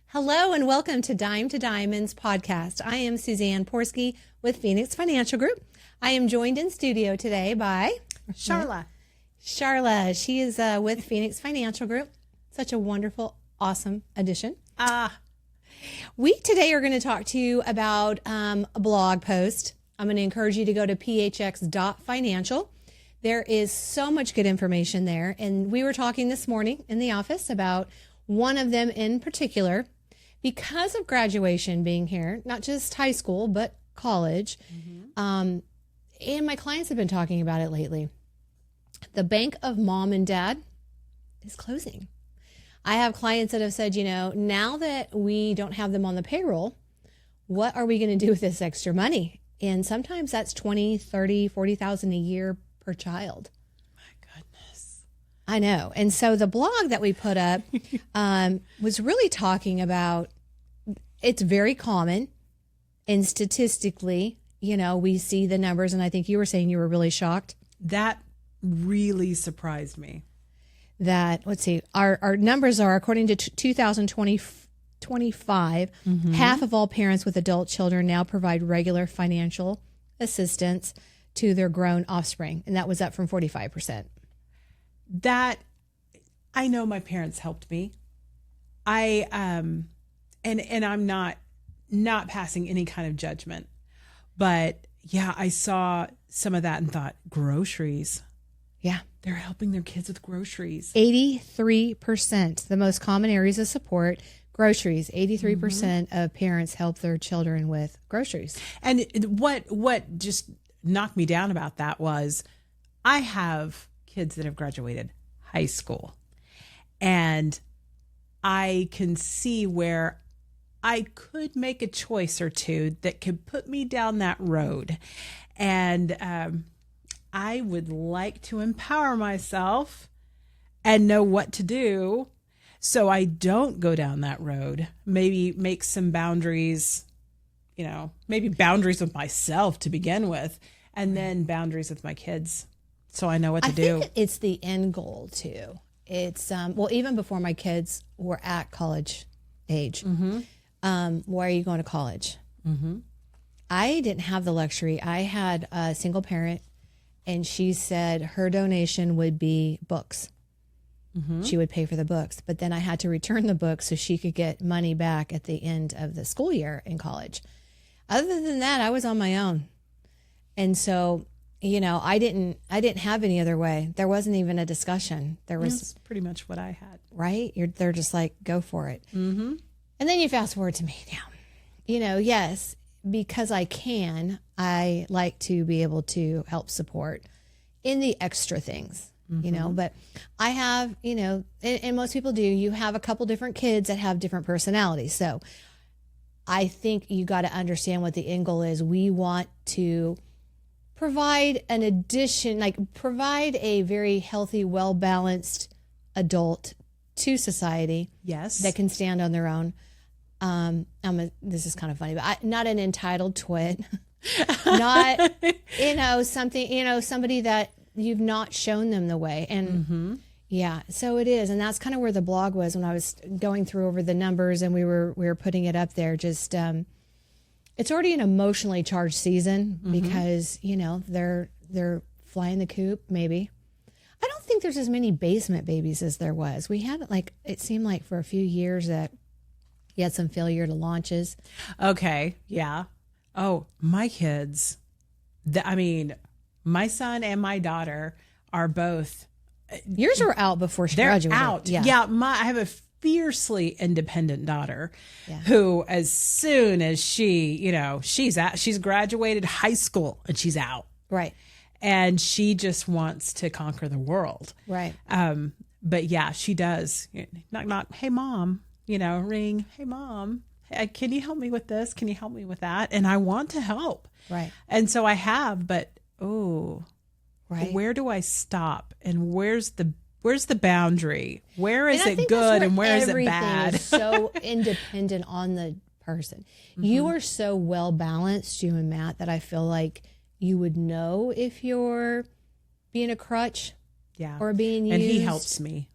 Hello and welcome to Dime to Diamonds podcast. I am Suzanne Porske with Phoenix Financial Group. I am joined in studio today by Sharla. Sharla. She is with Phoenix Financial Group. Such a wonderful, awesome addition. We today are going to talk to you about a blog post. I'm going to encourage you to go to phx.financial. There is so much good information there. And we were talking this morning in the office about one of them in particular. Because of graduation being here, not just high school, but college, and my clients have been talking about it lately, the bank of mom and dad is closing. I have clients that have said, now that we don't have them on the payroll, what are we going to do with this extra money? And sometimes that's $20,000, $30,000, $40,000 a year per child. My goodness. I know. And so the blog that we put up was really talking about, it's very common, and statistically, we see the numbers, and I think you were saying you were really shocked. That really surprised me. That, let's see, our numbers are, according to 2025, half of all parents with adult children now provide regular financial assistance to their grown offspring, and that was up from 45%. That, I know my parents helped me. And I'm not passing any kind of judgment, but yeah, I saw some of that and thought, groceries. Yeah. They're helping their kids with groceries. 83%, the most common areas of support, groceries. 83% of parents help their children with groceries. And what just knocked me down about that was I have kids that have graduated high school, and I can see where I could make a choice or two that could put me down that road. And I would like to empower myself and know what to do so I don't go down that road. Maybe make some boundaries, maybe boundaries with myself to begin with, and then boundaries with my kids so I know what to do. I think it's the end goal too. It's, even before my kids were at college age, why are you going to college? I didn't have the luxury. I had a single parent, and she said her donation would be books. She would pay for the books, but then I had to return the books so she could get money back at the end of the school year in college. Other than that, I was on my own. And so, I didn't have any other way. There wasn't even a discussion. That's pretty much what I had. Right? They're just like, go for it. And then you fast forward to me now. Yes, because I like to be able to help support in the extra things, but I have, and most people do, you have a couple different kids that have different personalities. So I think you got to understand what the end goal is. We want to provide an addition, provide a very healthy, well-balanced adult to society. Yes. That can stand on their own. This is kind of funny, but not an entitled twit, not, somebody that you've not shown them the way. And yeah, so it is. And that's kind of where the blog was when I was going through over the numbers and we were putting it up there. Just, it's already an emotionally charged season because, they're flying the coop, maybe. I don't think there's as many basement babies as there was. We had it seemed like for a few years that you had some failure to launches. Okay. Yeah. Oh, my kids. My son and my daughter are both. Yours were out before she graduated. They're out. Yeah. I have a fiercely independent daughter who, as soon as she's graduated high school and she's out. Right. And she just wants to conquer the world. Right. But yeah, she does. Knock, knock. Hey, mom. Ring. Hey, mom. Can you help me with this? Can you help me with that? And I want to help. Right. And so I have, but right. Where do I stop? And where's the boundary? Where is it good and where is it bad? Is so independent on the person. You are so well balanced, you and Matt, that I feel like you would know if you're being a crutch or being used. And he helps me.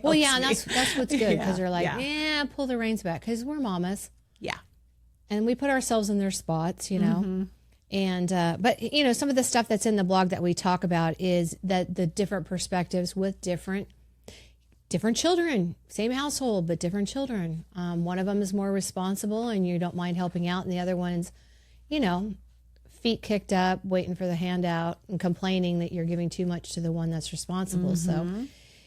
Well, yeah, and that's what's good, because they're like, yeah, pull the reins back, because we're mamas. Yeah. And we put ourselves in their spots, And, but, some of the stuff that's in the blog that we talk about is that the different perspectives with different children, same household, but different children. One of them is more responsible and you don't mind helping out. And the other one's, feet kicked up, waiting for the handout and complaining that you're giving too much to the one that's responsible. So,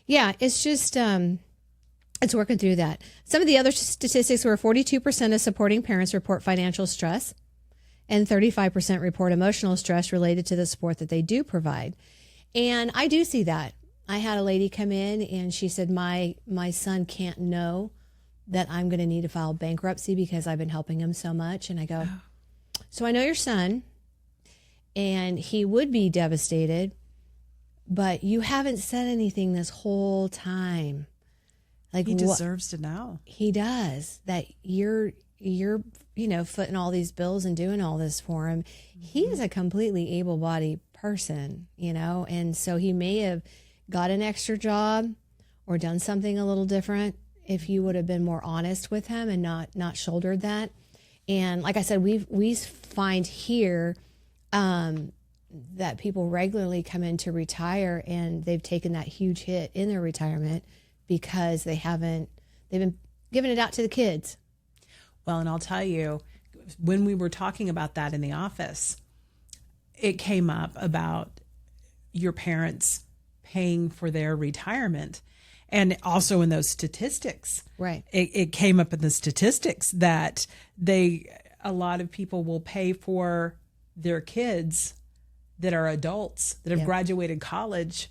yeah, it's just, it's working through that. Some of the other statistics were 42% of supporting parents report financial stress, and 35% report emotional stress related to the support that they do provide. And I do see that. I had a lady come in and she said, my son can't know that I'm going to need to file bankruptcy because I've been helping him so much. And I go, so I know your son, and he would be devastated, but you haven't said anything this whole time. Like, he deserves to know. He does. That you're footing all these bills and doing all this for him. He is a completely able-bodied person, and so he may have got an extra job or done something a little different if you would have been more honest with him and not shouldered that. And like I said, we find here that people regularly come in to retire and they've taken that huge hit in their retirement because they've been giving it out to the kids. Well, and I'll tell you, when we were talking about that in the office, it came up about your parents paying for their retirement. And also in those statistics, right? It came up in the statistics that a lot of people will pay for their kids that are adults that have graduated college,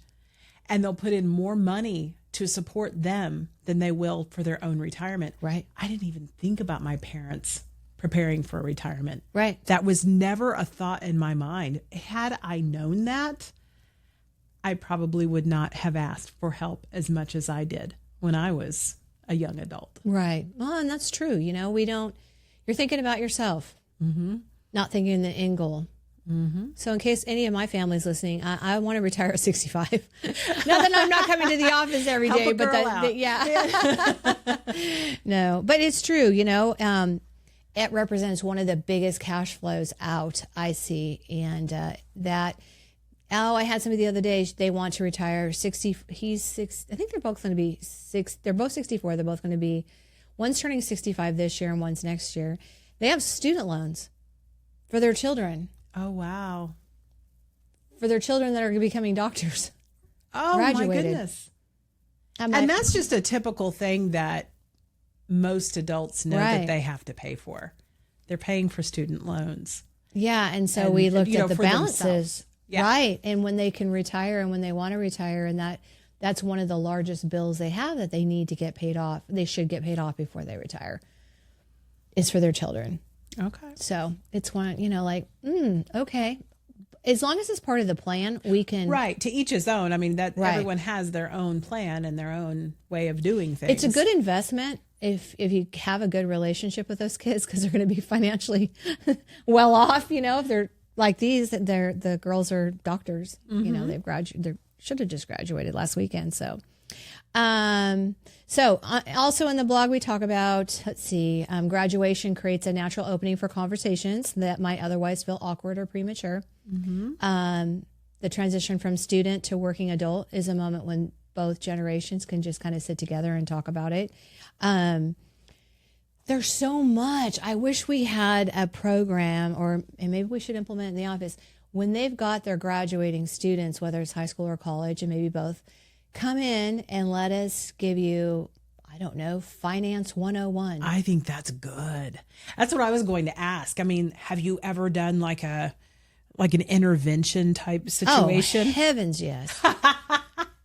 and they'll put in more money to support them than they will for their own retirement. Right. I didn't even think about my parents preparing for retirement. Right. That was never a thought in my mind. Had I known that, I probably would not have asked for help as much as I did when I was a young adult. Right. Well, and that's true. You're thinking about yourself, not thinking in the end goal. So in case any of my family's listening, I want to retire at 65. Not that I'm not coming to the office every day, but no, but it's true. It represents one of the biggest cash flows out I see. And I had somebody the other day, they want to retire 60. He's 6. I think they're both going to be 6. They're both 64. They're both going to be, one's turning 65 this year and one's next year. They have student loans for their children. Oh, wow. For their children that are becoming doctors. Oh, graduated. My goodness. And that's just a typical thing that most adults know that they have to pay for. They're paying for student loans. Yeah, and so we looked at the balances. Yeah. Right, and when they can retire and when they want to retire, and that's one of the largest bills they have that they need to get paid off. They should get paid off before they retire. Is for their children. Okay. So it's one, okay. As long as it's part of the plan, we can. Right. To each his own. I mean, everyone has their own plan and their own way of doing things. It's a good investment if you have a good relationship with those kids, because they're going to be financially well off, if they're like these, the girls are doctors, they've they should have just graduated last weekend. So, also in the blog, we talk about, graduation creates a natural opening for conversations that might otherwise feel awkward or premature. The transition from student to working adult is a moment when both generations can just kind of sit together and talk about it. There's so much. I wish we had a program, and maybe we should implement in the office, when they've got their graduating students, whether it's high school or college, and maybe both, come in and let us give you, Finance 101. I think that's good. That's what I was going to ask. I mean, have you ever done like an intervention type situation? Oh, heavens, yes.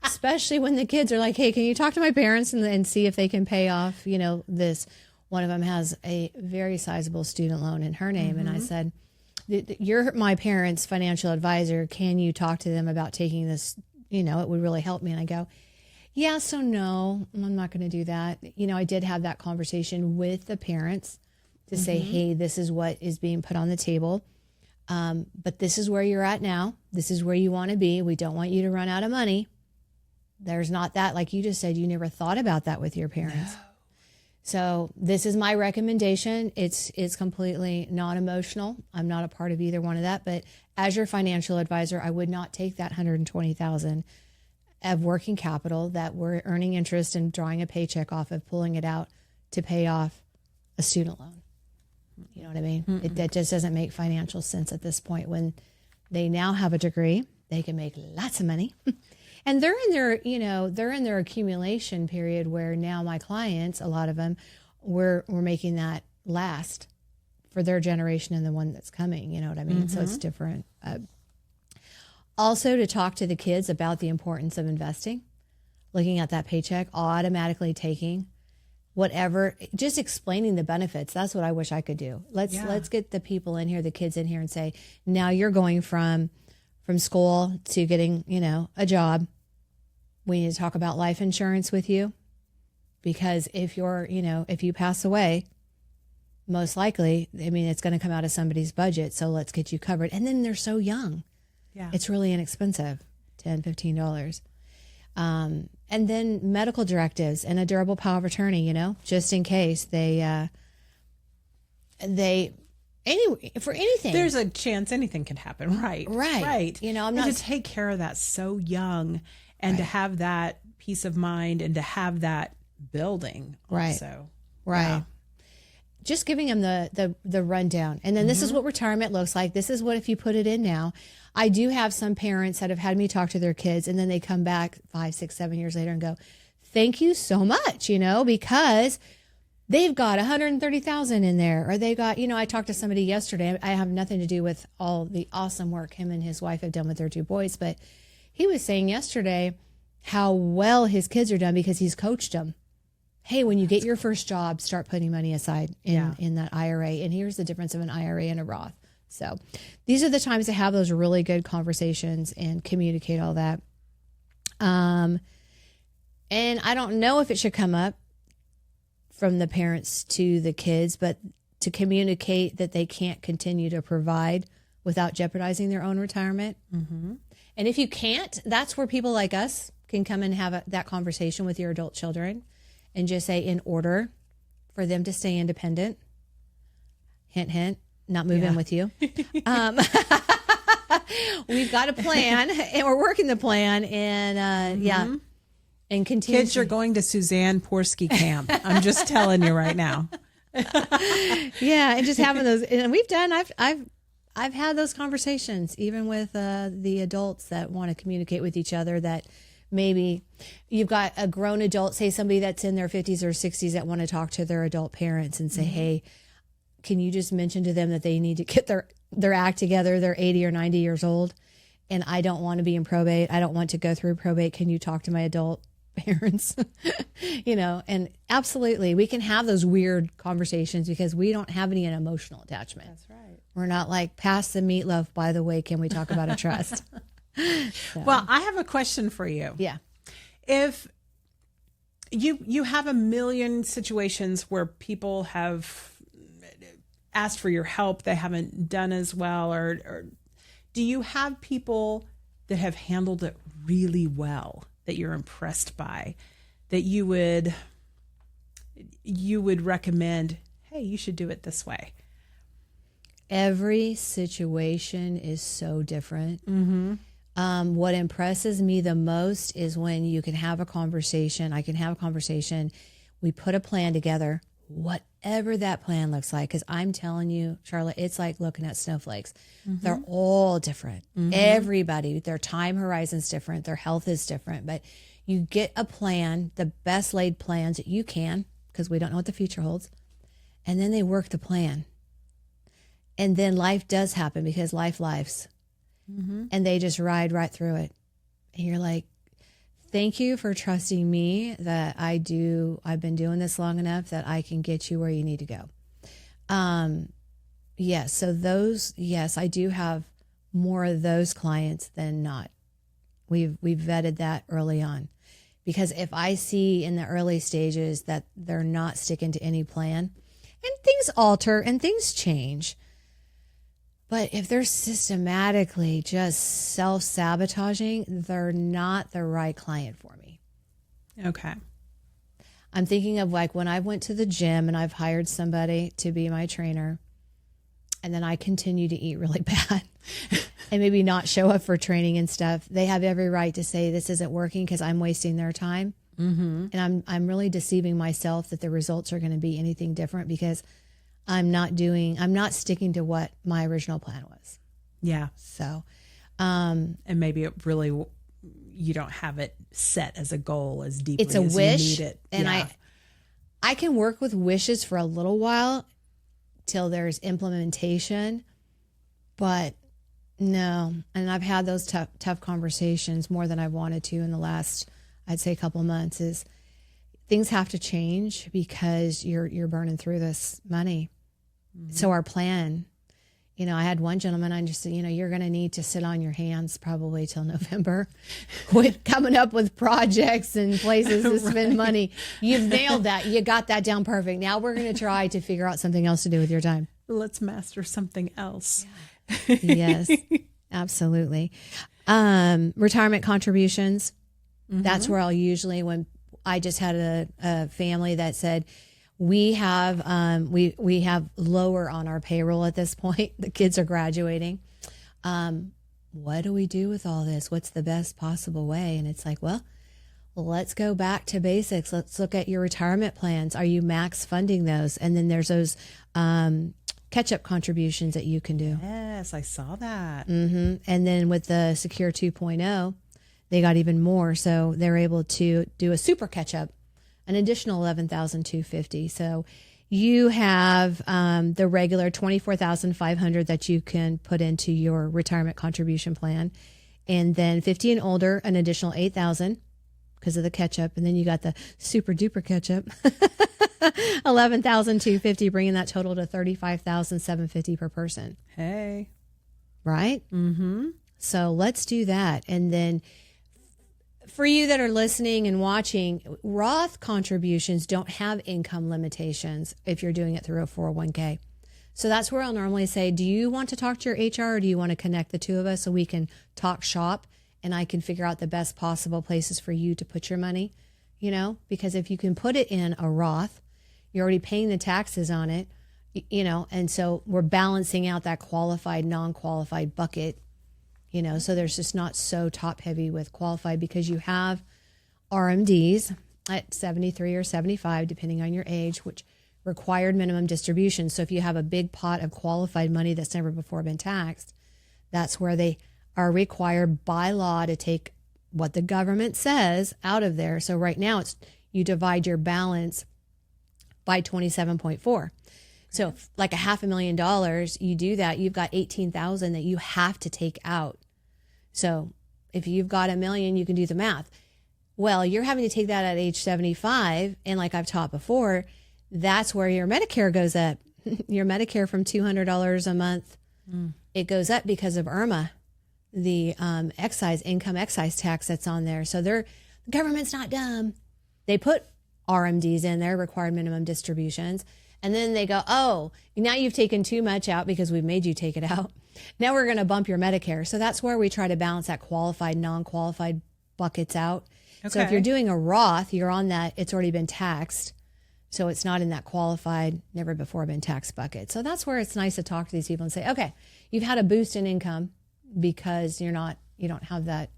Especially when the kids are like, hey, can you talk to my parents and see if they can pay off, this. One of them has a very sizable student loan in her name. And I said, you're my parents' financial advisor. Can you talk to them about taking this? It would really help me. And I go, yeah, so no, I'm not going to do that. I did have that conversation with the parents to say, hey, this is what is being put on the table. But this is where you're at now. This is where you want to be. We don't want you to run out of money. there's not that, like you just said, you never thought about that with your parents. No. So this is my recommendation. It's completely non-emotional. I'm not a part of either one of that, but as your financial advisor, I would not take that $120,000 of working capital that we're earning interest and drawing a paycheck off of, pulling it out to pay off a student loan. You know what I mean? That just doesn't make financial sense at this point. When they now have a degree, they can make lots of money. And they're in their accumulation period where now my clients, a lot of them, we're making that last for their generation and the one that's coming. You know what I mean? So it's different. Also, to talk to the kids about the importance of investing, looking at that paycheck, automatically taking whatever, just explaining the benefits. That's what I wish I could do. Let's get the people in here, the kids in here, and say, now you're going from school to getting, a job. We need to talk about life insurance with you, because if if you pass away, most likely, it's going to come out of somebody's budget. So let's get you covered. And then they're so young. Yeah. It's really inexpensive, $10, $15. And then medical directives and a durable power of attorney, just in case anyway, for anything. There's a chance anything can happen. Right. I'm not to take care of that so young, and to have that peace of mind, and to have that building. Also. Right. Yeah. Just giving them the rundown. And then this is what retirement looks like. This is what, if you put it in now. I do have some parents that have had me talk to their kids, and then they come back 5, 6, 7 years later and go, thank you so much, because they've got $130,000 in there, or they got, I talked to somebody yesterday. I have nothing to do with all the awesome work him and his wife have done with their 2 boys, but he was saying yesterday how well his kids are done because he's coached them. Hey, when you get your first job, start putting money aside in that IRA. And here's the difference of an IRA and a Roth. So these are the times to have those really good conversations and communicate all that. And I don't know if it should come up from the parents to the kids, but to communicate that they can't continue to provide without jeopardizing their own retirement. Mm-hmm. And if you can't, that's where people like us can come and have that conversation with your adult children and just say, in order for them to stay independent, hint, hint, not move in with you. We've got a plan, and we're working the plan, and and continue. Kids are going to Suzanne Porske camp. I'm just telling you right now. And just having those, and we've done. I've had those conversations even with the adults that want to communicate with each other. That maybe you've got a grown adult, say somebody that's in their 50s or 60s, that want to talk to their adult parents and say, hey, can you just mention to them that they need to get their act together? They're 80 or 90 years old, and I don't want to be in probate. I don't want to go through probate. Can you talk to my adult parents? And absolutely, we can have those weird conversations because we don't have any emotional attachment. That's right. We're not like, pass the meatloaf, by the way, can we talk about a trust? So. Well, I have a question for you. Yeah. If you have a million situations where people have asked for your help, they haven't done as well, or do you have people that have handled it really well that you're impressed by, that you would recommend, hey, you should do it this way? Every situation is so different. Mm-hmm. What impresses me the most is when you can have a conversation. I can have a conversation. We put a plan together, whatever that plan looks like. Because I'm telling you, Sharla, it's like looking at snowflakes. Mm-hmm. They're all different. Mm-hmm. Everybody, their time horizon's different. Their health is different. But you get a plan, the best laid plans that you can, because we don't know what the future holds. And then they work the plan. And then life does happen because life lives. Mm-hmm. And they just ride right through it. And you're like, thank you for trusting me that I've been doing this long enough that I can get you where you need to go. Yes, I do have more of those clients than not. We've vetted that early on. Because if I see in the early stages that they're not sticking to any plan, and things alter and things change, But if they're systematically just self-sabotaging, they're not the right client for me. Okay. I'm thinking of like when I went to the gym and I've hired somebody to be my trainer, and then I continue to eat really bad and maybe not show up for training and stuff. They have every right to say this isn't working because I'm wasting their time. Mm-hmm. And I'm really deceiving myself that the results are going to be anything different because I'm not sticking to what my original plan was. Yeah. So, and maybe it really, you don't have it set as a goal as deeply it's a as wish, you need it. And yeah. I can work with wishes for a little while till there's implementation, but no. And I've had those tough conversations more than I wanted to in the last, I'd say, couple of months. Is things have to change because you're burning through this money. Mm-hmm. So our plan, I had one gentleman, I just said, you're going to need to sit on your hands probably till November with coming up with projects and places to spend money. You've nailed that. You got that down perfect. Now we're going to try to figure out something else to do with your time. Let's master something else. Yeah. Yes, absolutely. Retirement contributions. Mm-hmm. That's where I'll usually, when I just had a family that said, we have lower on our payroll at this point. The kids are graduating. What do we do with all this? What's the best possible way? And it's like, well, let's go back to basics. Let's look at your retirement plans. Are you max funding those? And then there's those catch-up contributions that you can do. Yes, I saw that. Mm-hmm. And then with the Secure 2.0, they got even more. So they're able to do a super catch-up, an additional $11,250. So you have the regular $24,500 that you can put into your retirement contribution plan, and then 50 and older, an additional $8,000 because of the catch-up, and then you got the super duper catch-up, $11,250, bringing that total to $35,750 per person. Hey, right? Mm-hmm. So let's do that, and then. For you that are listening and watching, Roth contributions don't have income limitations if you're doing it through a 401k. So that's where I'll normally say, do you want to talk to your HR or do you want to connect the two of us so we can talk shop and I can figure out the best possible places for you to put your money? Because if you can put it in a Roth, you're already paying the taxes on it, and so we're balancing out that qualified, non-qualified bucket. So there's just not so top heavy with qualified because you have RMDs at 73 or 75, depending on your age, which required minimum distribution. So if you have a big pot of qualified money that's never before been taxed, that's where they are required by law to take what the government says out of there. So right now you divide your balance by 27.4. So if like $500,000, you do that, you've got $18,000 that you have to take out. So if you've got $1 million, you can do the math. Well, you're having to take that at age 75. And like I've taught before, that's where your Medicare goes up. Your Medicare from $200 a month, it goes up because of IRMA, the income excise tax that's on there. So the government's not dumb. They put RMDs in there, required minimum distributions. And then they go, oh, now you've taken too much out because we've made you take it out. Now we're going to bump your Medicare. So that's where we try to balance that qualified, non-qualified buckets out. Okay. So if you're doing a Roth, you're on that, it's already been taxed. So it's not in that qualified, never before been taxed bucket. So that's where it's nice to talk to these people and say, okay, you've had a boost in income because you don't have that.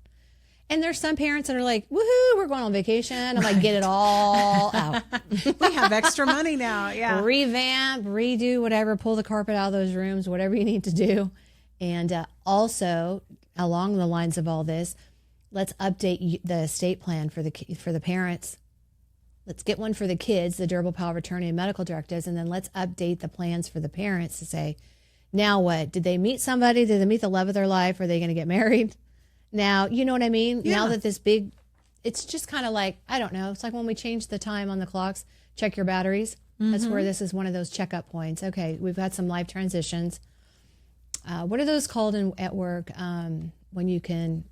And there's some parents that are like, woohoo, we're going on vacation. I'm like, get it all out. We have extra money now. Yeah. Revamp, redo, whatever, pull the carpet out of those rooms, whatever you need to do. And also, along the lines of all this, let's update the estate plan for the parents. Let's get one for the kids, the durable power of attorney and medical directives, and then let's update the plans for the parents to say, now what? Did they meet somebody? Did they meet the love of their life? Are they going to get married? Now, you know what I mean? Yeah. Now that it's just kind of like, I don't know. It's like when we change the time on the clocks, check your batteries. Mm-hmm. That's where this is one of those checkup points. Okay, we've had some life transitions. What are those called at work when you can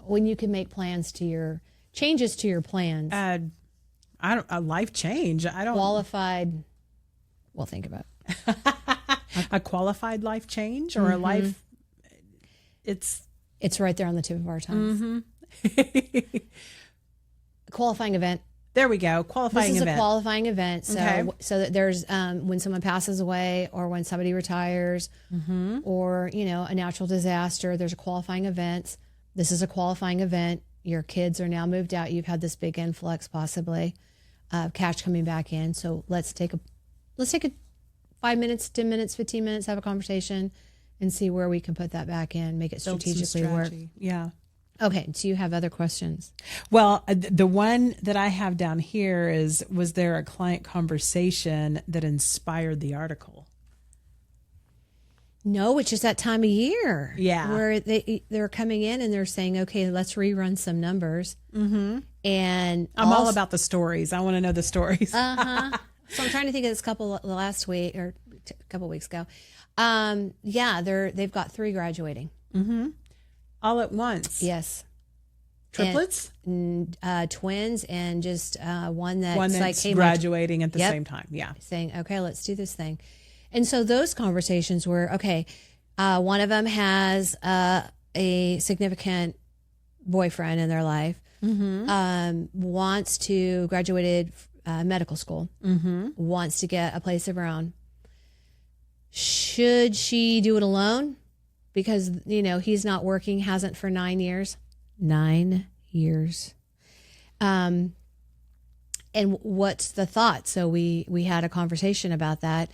make plans to changes to your plans? A life change. I don't qualified. Well, think about it. a qualified life change or a life. It's right there on the tip of our tongues. Qualifying event. There we go. Qualifying This is event. a qualifying event. So, Okay. so that there's when someone passes away or when somebody retires or, a natural disaster, there's a qualifying event. This is a qualifying event. Your kids are now moved out. You've had this big influx possibly of cash coming back in. So let's take a 5 minutes, 10 minutes, 15 minutes, have a conversation and see where we can put that back in, make it Build some strategically work. strategy. Yeah. Okay. Do you have other questions? Well, the one that I have down here is, was there a client conversation that inspired the article? No, it's just that time of year. Yeah. Where they're coming in and they're saying, okay, let's rerun some numbers. Mm-hmm. And I'm all about the stories. I want to know the stories. So I'm trying to think of this couple last week or a couple weeks ago. They've got 3 graduating. All at once. Yes. Triplets? And, twins and just one that's like, hey, graduating at the Yep. same time. Yeah. saying, okay, let's do this thing. And so those conversations were, okay, one of them has a significant boyfriend in their life, wants to, graduated medical school, wants to get a place of her own. Should she do it alone? Because, he's not working, hasn't for 9 years. 9 years. And what's the thought? So we had a conversation about that.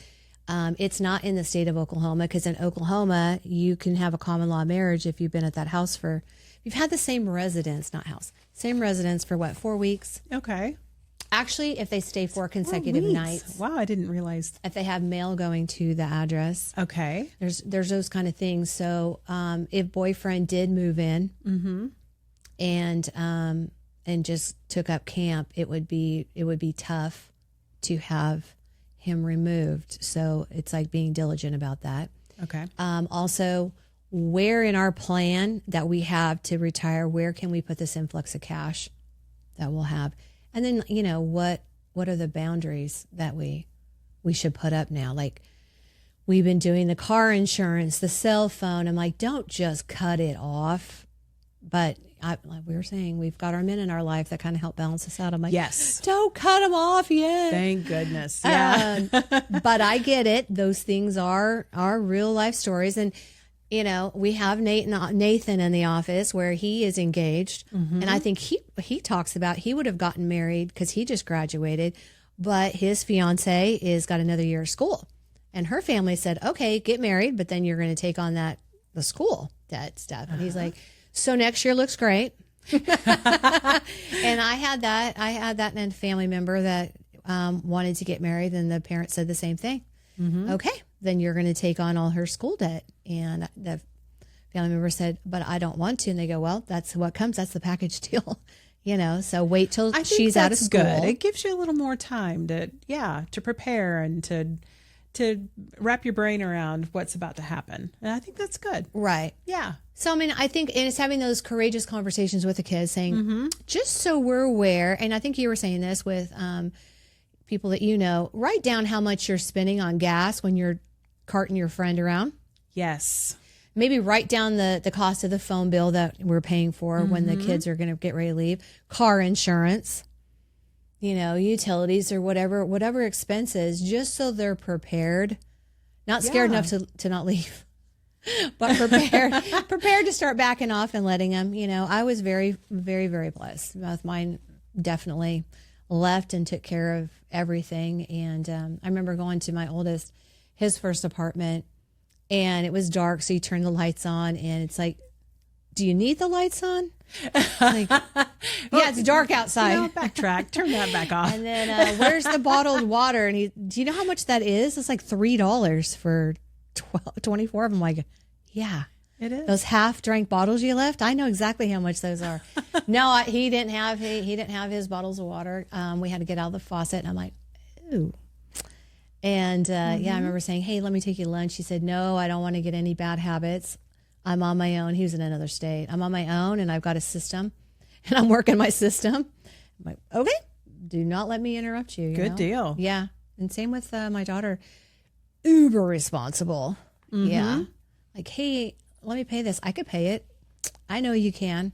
It's not in the state of Oklahoma, because in Oklahoma, you can have a common law marriage if you've been at that house you've had the same residence, not house, same residence for 4 weeks? Okay. Actually, if they stay 4 consecutive nights. Wow, I didn't realize. If they have mail going to the address. Okay. There's those kind of things. So if boyfriend did move in and just took up camp, it would be tough to have him removed. So it's like being diligent about that. Okay. Also, where in our plan that we have to retire, where can we put this influx of cash that we'll have? And then, what are the boundaries that we should put up now? Like, we've been doing the car insurance, the cell phone. I'm like, don't just cut it off. But like we were saying, we've got our men in our life that kind of help balance us out. I'm like, yes, don't cut them off yet. Thank goodness. Yeah. But I get it. Those things are real life stories. And, we have Nathan in the office where he is engaged. And I think he talks about he would have gotten married because he just graduated, but his fiance is got another year of school. And her family said, okay, get married, but then you're going to take on the school debt stuff. And he's like, so next year looks great. And I had that in a family member that wanted to get married, and the parents said the same thing. Okay, then you're going to take on all her school debt. And the family member said, but I don't want to. And they go, well, that's what comes. That's the package deal. So wait till she's out of school. Good. It gives you a little more time to prepare and to wrap your brain around what's about to happen. And I think that's good. Right. Yeah. So, I think it's having those courageous conversations with the kids saying, just so we're aware, and I think you were saying this with people that write down how much you're spending on gas when you're carting your friend around. Yes. Maybe write down the cost of the phone bill that we're paying for when the kids are going to get ready to leave. Car insurance, utilities or whatever expenses, just so they're prepared. Not scared enough to not leave, but prepared to start backing off and letting them. I was very, very, very blessed. Both mine definitely left and took care of everything. And I remember going to my oldest, his first apartment, and it was dark, so you turn the lights on, and it's like, do you need the lights on? Like, yeah, it's dark outside. Backtrack, turn that back off. And then where's the bottled water? And do you know how much that is? It's like $3 for 24 of them. Like, yeah. It is. Those half drank bottles you left, I know exactly how much those are. No, he didn't have his bottles of water. We had to get out of the faucet, and I'm like, ooh. And I remember saying, hey, let me take you to lunch. He said, no, I don't want to get any bad habits. I'm on my own. He was in another state. I'm on my own, and I've got a system, and I'm working my system. I'm like, okay, do not let me interrupt you. Good deal. Yeah. And same with my daughter. uber responsible. Yeah. Like, hey, let me pay this. I could pay it. I know you can.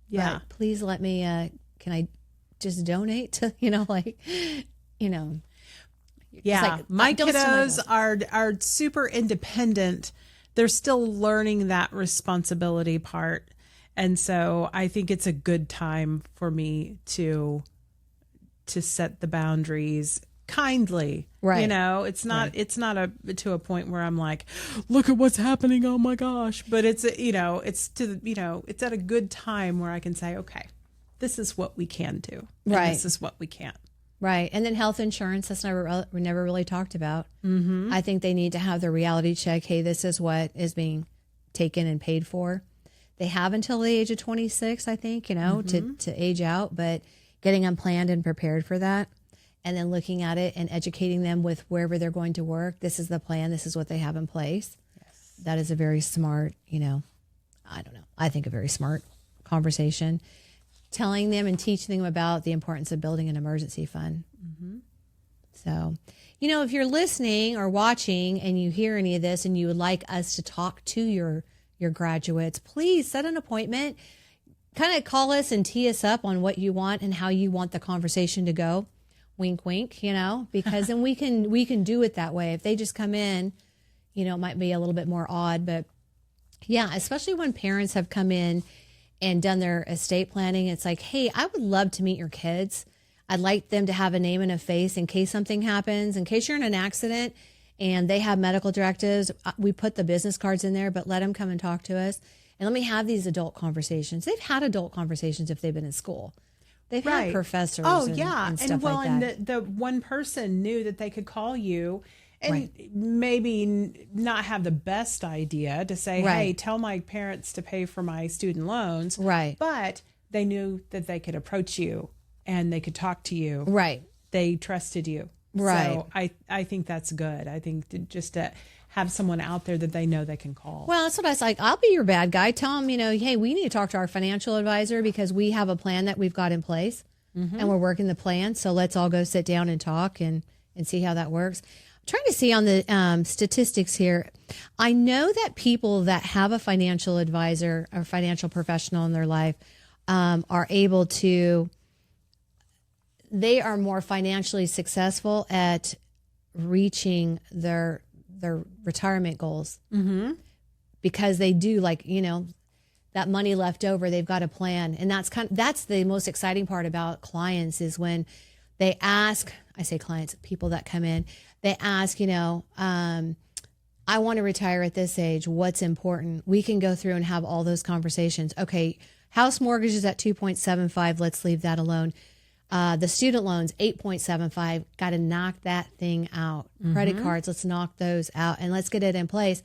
Yeah. But please let me, can I just donate to, like, Yeah. like, My don't steal my kiddos are super independent. They're still learning that responsibility part. And so I think it's a good time for me to set the boundaries kindly. Right. It's not to a point where I'm like, look at what's happening. Oh my gosh. But it's it's at a good time where I can say, okay, this is what we can do. And Right. this is what we can't. Right. And then health insurance, that's we never really talked about. I think they need to have the reality check. Hey, this is what is being taken and paid for. They have until the age of 26, I think, to age out, but getting them planned and prepared for that. And then looking at it and educating them with wherever they're going to work. This is the plan. This is what they have in place. Yes. That is a very smart, I don't know. I think a very smart conversation. Telling them and teaching them about the importance of building an emergency fund. So, if you're listening or watching and you hear any of this and you would like us to talk to your graduates, please set an appointment. Kind of call us and tee us up on what you want and how you want the conversation to go. Wink, wink, because then we can do it that way. If they just come in, it might be a little bit more odd, but yeah, especially when parents have come in and done their estate planning. It's like, hey, I would love to meet your kids. I'd like them to have a name and a face in case something happens, in case you're in an accident and they have medical directives. We put the business cards in there, but let them come and talk to us. And let me have these adult conversations. They've had adult conversations if they've been in school. They've had professors. Oh, and, yeah. and stuff like that. And the one person knew that they could call you and maybe not have the best idea to say, hey, tell my parents to pay for my student loans. Right. But they knew that they could approach you and they could talk to you. Right. They trusted you. Right. So I think that's good. I think just to have someone out there that they know they can call. Well, that's what I was like. I'll be your bad guy. Tell them, hey, we need to talk to our financial advisor because we have a plan that we've got in place and we're working the plan. So let's all go sit down and talk and see how that works. I'm trying to see on the statistics here. I know that people that have a financial advisor or financial professional in their life are able to, they are more financially successful at reaching their retirement goals because they do that money left over, they've got a plan. And that's the most exciting part about clients is when they ask, I say clients, people that come in, they ask, I want to retire at this age. What's important? We can go through and have all those conversations. Okay. House mortgage is at 2.75. Let's leave that alone. The student loans, 8.75, got to knock that thing out. Credit cards, let's knock those out and let's get it in place.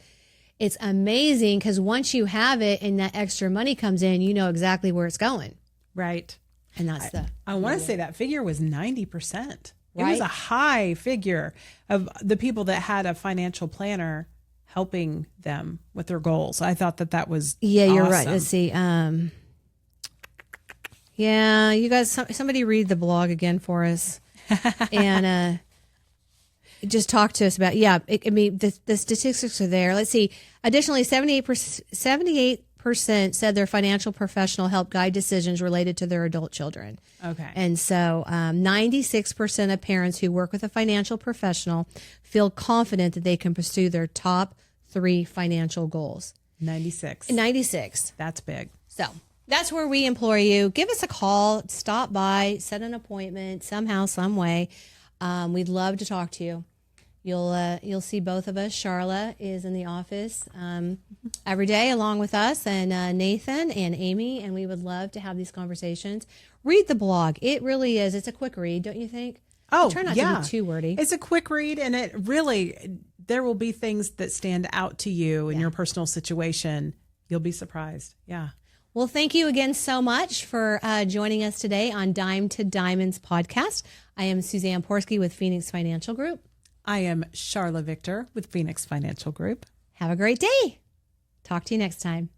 It's amazing because once you have it and that extra money comes in, you know exactly where it's going. Right. And that's I want to say that figure was 90%. It was a high figure of the people that had a financial planner helping them with their goals. I thought that was you're awesome. right. Let's see. Yeah, you guys, somebody read the blog again for us and just talk to us about, the statistics are there. Let's see. Additionally, 78% said their financial professional helped guide decisions related to their adult children. Okay. And so 96% of parents who work with a financial professional feel confident that they can pursue their top 3 financial goals. 96. That's big. So that's where we implore you. Give us a call, stop by, set an appointment somehow, some way. We'd love to talk to you. You'll see both of us. Sharla is in the office every day along with us, and Nathan and Amy, and we would love to have these conversations. Read the blog. It really is. It's a quick read, don't you think? Oh, try not yeah. to be too wordy. It's a quick read, and it really, there will be things that stand out to you in your personal situation. You'll be surprised. Yeah. Well, thank you again so much for joining us today on Dime to Diamonds podcast. I am Suzanne Porske with Phoenix Financial Group. I am Sharla Victor with Phoenix Financial Group. Have a great day. Talk to you next time.